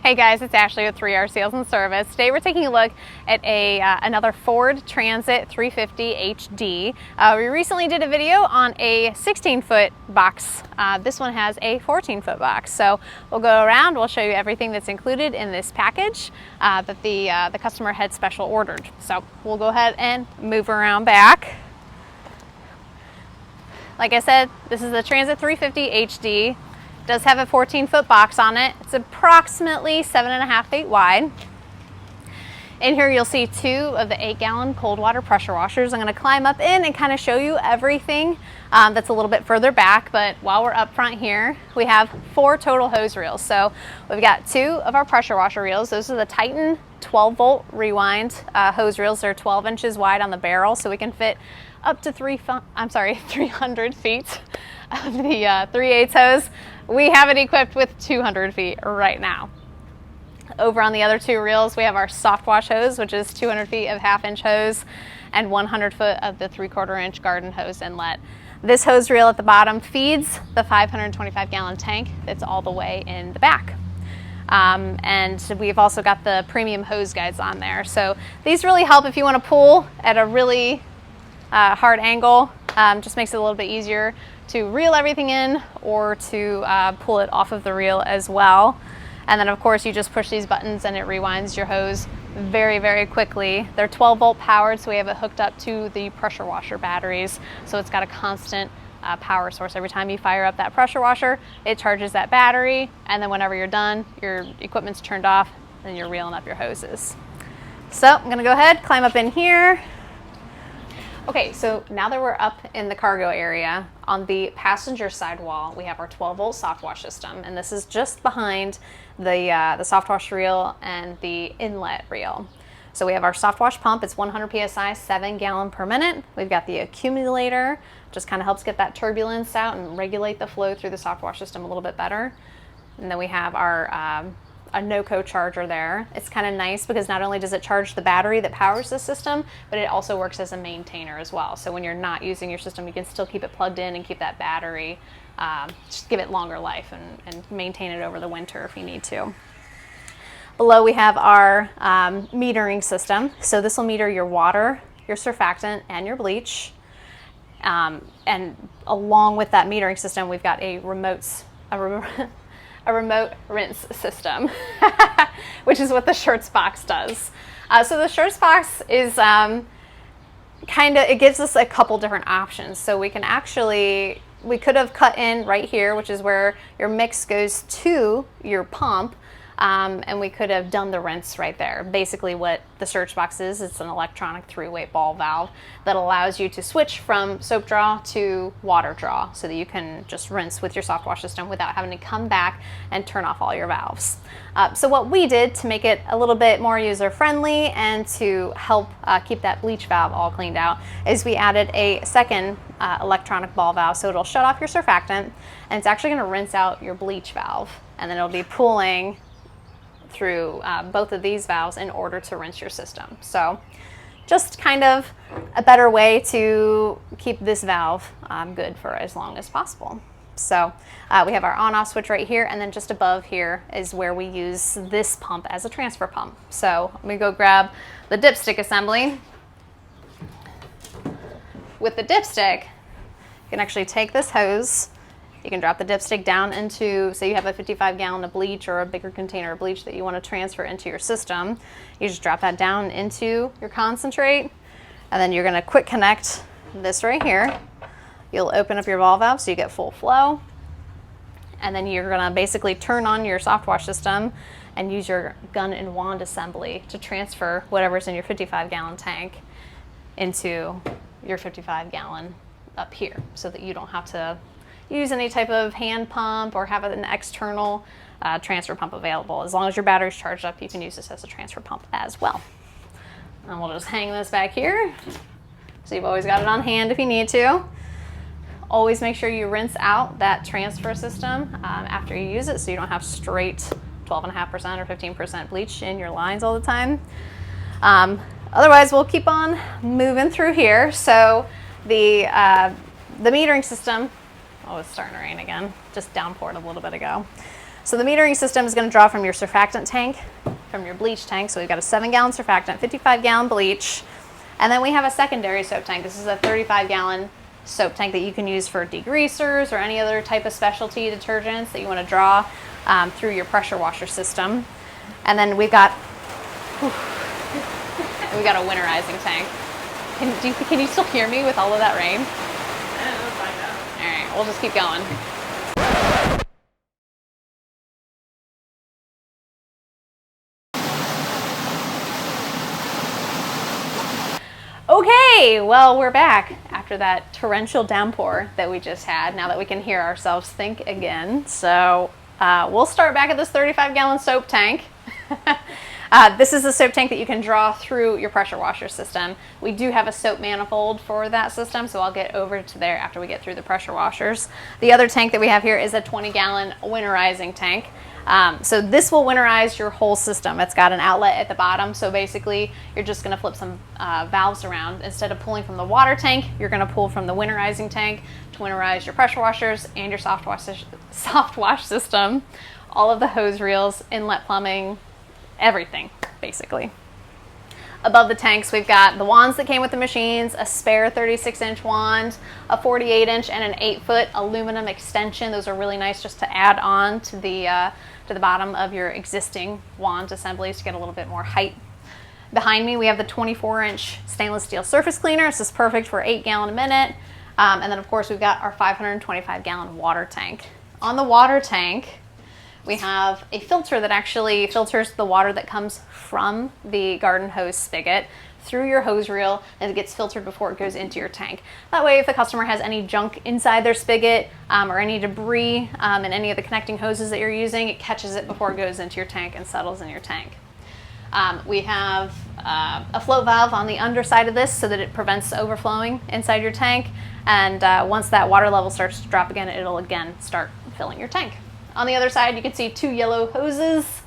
Hey guys, it's Ashley with 3R Sales and Service. Today we're taking a look at another Ford Transit 350 HD. We recently did a video on a 16-foot box. This one has a 14-foot box. So we'll go around, we'll show you everything that's included in this package that the customer had special ordered. So we'll go ahead and move around back. Like I said, this is the Transit 350 HD. Does have a 14-foot box on it. It's approximately 7.5 feet wide. In here you'll see 2 of the 8-gallon cold water pressure washers. I'm going to climb up in and kind of show you everything that's a little bit further back, but while we're up front here, we have 4 total hose reels. So we've got 2 of our pressure washer reels. Those are the Titan 12-volt rewind hose reels. They're 12 inches wide on the barrel, so we can fit up to 300 feet of the 3/8 hose. We have it equipped with 200 feet right now. Over on the other 2 reels, we have our soft wash hose, which is 200 feet of 1/2-inch hose and 100 foot of the 3/4-inch garden hose inlet. This hose reel at the bottom feeds the 525-gallon tank that's all the way in the back. And we've also got the premium hose guides on there. So these really help if you want to pull at a really hard angle. Just makes it a little bit easier to reel everything in or to pull it off of the reel as well. And then of course you just push these buttons and it rewinds your hose very, very quickly. They're 12-volt powered, so we have it hooked up to the pressure washer batteries. So it's got a constant power source. Every time you fire up that pressure washer, it charges that battery, and then whenever you're done, your equipment's turned off and you're reeling up your hoses. So I'm gonna go ahead, climb up in here. Okay, so now that we're up in the cargo area, on the passenger side wall, we have our 12-volt soft wash system, and this is just behind the soft wash reel and the inlet reel. So we have our soft wash pump. It's 100 PSI, 7 gallon per minute. We've got the accumulator, just kind of helps get that turbulence out and regulate the flow through the soft wash system a little bit better. And then we have our a NOCO charger there. It's kind of nice because not only does it charge the battery that powers the system, but it also works as a maintainer as well. So when you're not using your system, you can still keep it plugged in and keep that battery, just give it longer life and maintain it over the winter if you need to. Below we have our metering system. So this will meter your water, your surfactant, and your bleach. And along with that metering system, we've got a remote rinse system, which is what the shirts box does. So the shirts box is it gives us a couple different options. So we could have cut in right here, which is where your mix goes to your pump, and we could have done the rinse right there. Basically what the surge box is, it's an electronic 3-way ball valve that allows you to switch from soap draw to water draw so that you can just rinse with your soft wash system without having to come back and turn off all your valves. So what we did to make it a little bit more user-friendly and to help keep that bleach valve all cleaned out is we added a second electronic ball valve, so it'll shut off your surfactant and it's actually going to rinse out your bleach valve, and then it'll be pulling through both of these valves in order to rinse your system. So just kind of a better way to keep this valve good for as long as possible. So we have our on-off switch right here, and then just above here is where we use this pump as a transfer pump. So let me go grab the dipstick assembly. With the dipstick, you can actually take this hose. You can drop the dipstick down into, say you have a 55-gallon of bleach or a bigger container of bleach that you want to transfer into your system. You just drop that down into your concentrate, and then you're going to quick connect this right here. You'll open up your ball valve so you get full flow, and then you're going to basically turn on your soft wash system and use your gun and wand assembly to transfer whatever's in your 55-gallon tank into your 55-gallon up here, so that you don't have to use any type of hand pump or have an external transfer pump available. As long as your battery's charged up, you can use this as a transfer pump as well. And we'll just hang this back here, so you've always got it on hand if you need to. Always make sure you rinse out that transfer system after you use it, so you don't have straight 12.5% or 15% bleach in your lines all the time. Otherwise, we'll keep on moving through here. So the metering system, oh, it's starting to rain again, just downpoured a little bit ago. So the metering system is going to draw from your surfactant tank, from your bleach tank. So we've got a 7-gallon surfactant, 55-gallon bleach, and then we have a secondary soap tank. This is a 35-gallon soap tank that you can use for degreasers or any other type of specialty detergents that you want to draw through your pressure washer system. And then we've got a winterizing tank. Can you still hear me with all of that rain? All right, we'll just keep going. Okay, well, we're back after that torrential downpour that we just had, now that we can hear ourselves think again. So we'll start back at this 35-gallon soap tank. This is the soap tank that you can draw through your pressure washer system. We do have a soap manifold for that system, so I'll get over to there after we get through the pressure washers. The other tank that we have here is a 20-gallon winterizing tank. So this will winterize your whole system. It's got an outlet at the bottom, so basically you're just going to flip some valves around. Instead of pulling from the water tank, you're going to pull from the winterizing tank to winterize your pressure washers and your soft wash system, all of the hose reels, inlet plumbing, everything basically. Above the tanks, we've got the wands that came with the machines, a spare 36-inch wand, a 48-inch, and an 8-foot aluminum extension. Those are really nice just to add on to the bottom of your existing wand assemblies to get a little bit more height. Behind me, we have the 24-inch stainless steel surface cleaner. This is perfect for 8 gallon a minute. And then, of course, we've got our 525-gallon water tank. On the water tank, we have a filter that actually filters the water that comes from the garden hose spigot through your hose reel, and it gets filtered before it goes into your tank. That way, if the customer has any junk inside their spigot or any debris in any of the connecting hoses that you're using, it catches it before it goes into your tank and settles in your tank. We have a float valve on the underside of this so that it prevents overflowing inside your tank, and once that water level starts to drop again, it'll again start filling your tank. On the other side, you can see 2 yellow hoses.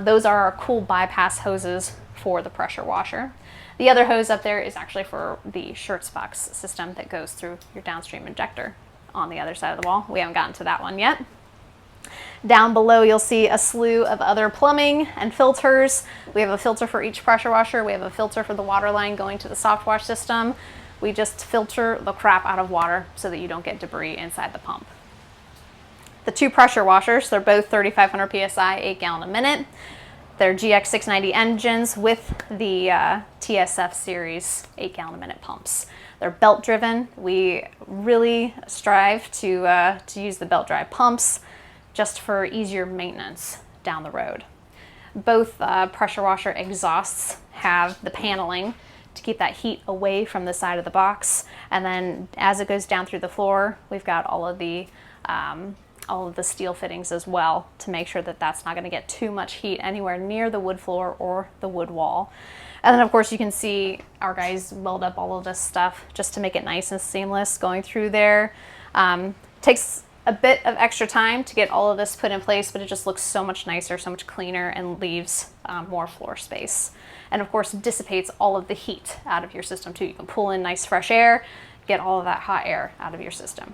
Those are our cool bypass hoses for the pressure washer. The other hose up there is actually for the shirts box system that goes through your downstream injector on the other side of the wall. We haven't gotten to that one yet. Down below, you'll see a slew of other plumbing and filters. We have a filter for each pressure washer. We have a filter for the water line going to the soft wash system. We just filter the crap out of water so that you don't get debris inside the pump. The 2 pressure washers, they're both 3,500 PSI, 8 gallon a minute. They're GX690 engines with the TSF series 8 gallon a minute pumps. They're belt driven. We really strive to use the belt drive pumps just for easier maintenance down the road. Both pressure washer exhausts have the paneling to keep that heat away from the side of the box. And then as it goes down through the floor, we've got all of the steel fittings as well to make sure that that's not going to get too much heat anywhere near the wood floor or the wood wall. And then of course you can see our guys weld up all of this stuff just to make it nice and seamless going through there. Takes a bit of extra time to get all of this put in place, but it just looks so much nicer, so much cleaner, and leaves more floor space. And of course dissipates all of the heat out of your system too. You can pull in nice fresh air, get all of that hot air out of your system.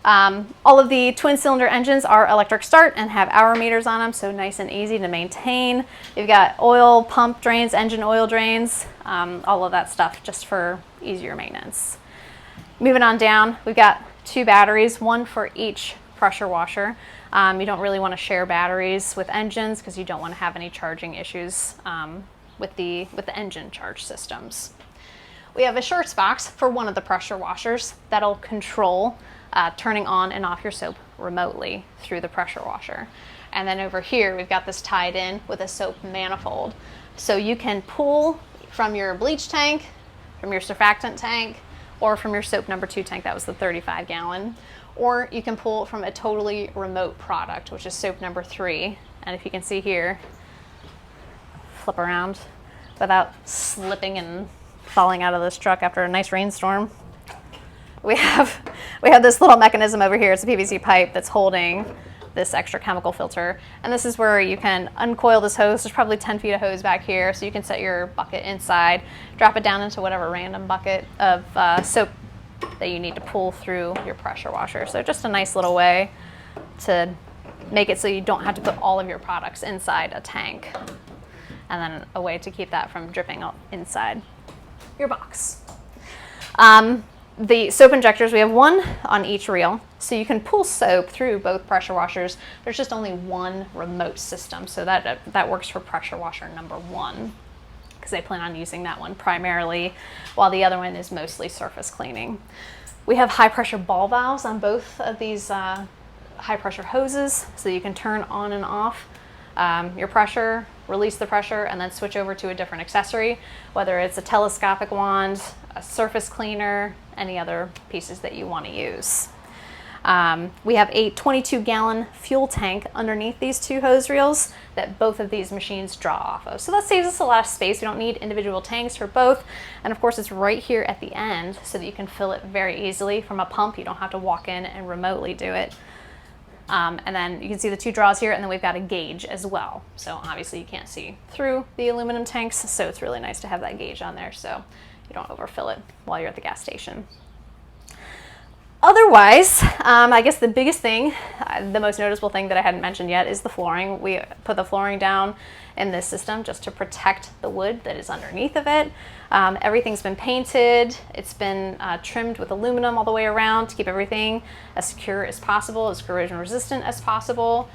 All of the twin cylinder engines are electric start and have hour meters on them, so nice and easy to maintain. You've got oil pump drains, engine oil drains, all of that stuff just for easier maintenance. Moving on down, we've got 2 batteries, one for each pressure washer. You don't really want to share batteries with engines because you don't want to have any charging issues with the engine charge systems. We have a shorts box for one of the pressure washers that'll control turning on and off your soap remotely through the pressure washer. And then over here, we've got this tied in with a soap manifold. So you can pull from your bleach tank, from your surfactant tank, or from your soap number 2 tank, that was the 35 gallon. Or you can pull from a totally remote product, which is soap number 3. And if you can see here, flip around without slipping and falling out of this truck after a nice rainstorm. We have this little mechanism over here. It's a PVC pipe that's holding this extra chemical filter. And this is where you can uncoil this hose. There's probably 10 feet of hose back here, so you can set your bucket inside, drop it down into whatever random bucket of soap that you need to pull through your pressure washer. So just a nice little way to make it so you don't have to put all of your products inside a tank. And then a way to keep that from dripping inside your box. The soap injectors, we have one on each reel, so you can pull soap through both pressure washers. There's just only one remote system, so that works for pressure washer number 1, because they plan on using that one primarily, while the other one is mostly surface cleaning. We have high pressure ball valves on both of these high pressure hoses, so you can turn on and off your pressure, release the pressure, and then switch over to a different accessory, whether it's a telescopic wand, a surface cleaner, any other pieces that you want to use. We have a 22-gallon fuel tank underneath these 2 hose reels that both of these machines draw off of. So that saves us a lot of space. We don't need individual tanks for both. And of course, it's right here at the end so that you can fill it very easily from a pump. You don't have to walk in and remotely do it. And then you can see the 2 draws here, and then we've got a gauge as well. So obviously you can't see through the aluminum tanks, so it's really nice to have that gauge on there so you don't overfill it while you're at the gas station. Otherwise, I guess the biggest thing, the most noticeable thing that I hadn't mentioned yet is the flooring. We put the flooring down in this system just to protect the wood that is underneath of it. Everything's been painted. It's been trimmed with aluminum all the way around to keep everything as secure as possible, as corrosion resistant as possible.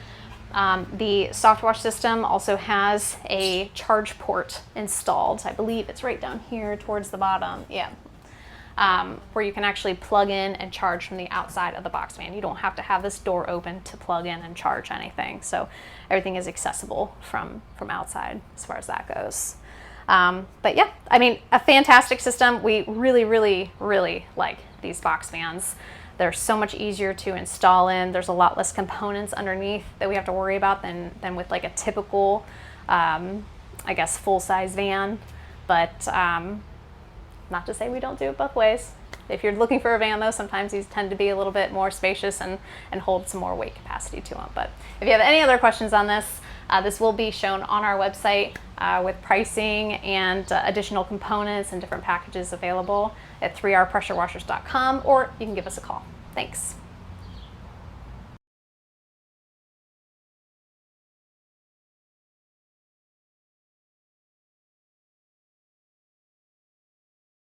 The soft wash system also has a charge port installed. I believe it's right down here towards the bottom. Yeah. Where you can actually plug in and charge from the outside of the box fan. You don't have to have this door open to plug in and charge anything. So everything is accessible from outside as far as that goes. But yeah, I mean, a fantastic system. We really, really, really like these box fans. They're so much easier to install in. There's a lot less components underneath that we have to worry about than with like a typical, I guess, full-size van. But not to say we don't do it both ways. If you're looking for a van though, sometimes these tend to be a little bit more spacious and hold some more weight capacity to them. But if you have any other questions on this, this will be shown on our website with pricing and additional components and different packages available at 3rpressurewashers.com, or you can give us a call. Thanks.